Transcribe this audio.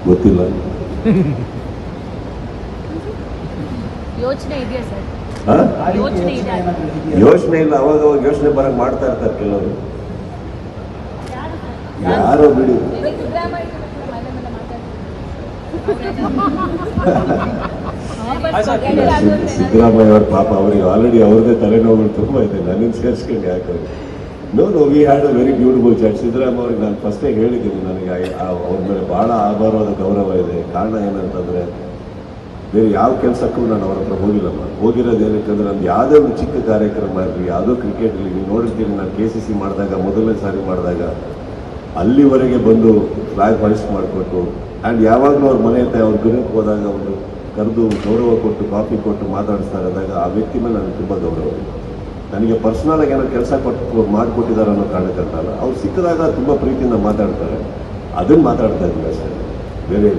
ಗೊತ್ತಿಲ್ಲ. ಯೋಚನೆ ಇದೆಯಾ ಸರ್? ಯೋಚನೆ ಇಲ್ಲ, ಅವಾಗ ಯೋಚನೆ ಬರಂಗ್ ಮಾಡ್ತಾ ಇರ್ತಾರೆ ಕೆಲವರು. ಯಾರೋ ಬಿಡಿ. ಸಿದ್ದರಾಮಯ್ಯ ಅವ್ರ ಪಾಪ ಅವರಿಗೆ ಆಲ್ರೆಡಿ ಅವ್ರದ್ದೇ ತಲೆನೋವುಗಳು ತುಂಬಾ ಇದೆ, ನನಗೆ ಸೇರಿಸ್ಕೊಂಡು ಯಾಕೆ no we had a very beautiful chat. Siddaramaiah ಅವ್ರಿಗೆ ನಾನು ಫಸ್ಟೇ ಹೇಳಿದ್ದೀನಿ, ನನಗೆ ಅವ್ರ ಮೇಲೆ ಬಹಳ ಆಭಾರವಾದ ಗೌರವ ಇದೆ. ಕಾರಣ ಏನಂತಂದ್ರೆ ಬೇರೆ ಯಾವ ಕೆಲಸಕ್ಕೂ ನಾನು ಅವ್ರ ಹತ್ರ ಹೋಗಿಲ್ಲಮ್ಮ. ಹೋಗಿರೋದು ಏನಕ್ಕಂದ್ರೆ ನಮ್ದು ಯಾವುದೇ ಒಂದು ಚಿಕ್ಕ ಕಾರ್ಯಕ್ರಮ ಇರಲಿ, ಯಾವುದೋ ಕ್ರಿಕೆಟ್ಲಿ ನೀವು ನೋಡಿರ್ತೀನಿ, ನಾನು KCC ಮಾಡಿದಾಗ ಮೊದಲನೇ ಸಾರಿ ಮಾಡಿದಾಗ ಅಲ್ಲಿವರೆಗೆ ಬಂದು ಫ್ಲಾಗ್ ಹಾಯಿಸ್ಟ್ ಮಾಡಿಕೊಟ್ಟು ಆ್ಯಂಡ್ ಯಾವಾಗಲೂ ಅವ್ರ ಮನೆ ಹತ್ರ ಅವ್ರ ಗೃಹಕ್ಕೆ ಹೋದಾಗ ಅವರು ಕರೆದು ಗೌರವ ಕೊಟ್ಟು ಕಾಫಿ ಕೊಟ್ಟು ಮಾತಾಡಿಸ್ತಾ ಇದ್ದಾಗ ಆ ವ್ಯಕ್ತಿ ಮೇಲೆ ನನಗೆ ತುಂಬ ಗೌರವ ಇದೆ. ನನಗೆ ಪರ್ಸ್ನಲಾಗಿ ಏನೋ ಕೆಲಸ ಮಾಡಿಕೊಟ್ಟಿದ್ದಾರೆ ಅನ್ನೋ ಕಾರಣಕ್ಕಂತಲ್ಲ, ಅವ್ರು ಸಿಕ್ಕಿದಾಗ ತುಂಬ ಪ್ರೀತಿಯಿಂದ ಮಾತಾಡ್ತಾರೆ, ಅದನ್ನು ಮಾತಾಡ್ತಾ ಇದ್ದೀನಿ ಅಷ್ಟೇ, ಬೇರೆ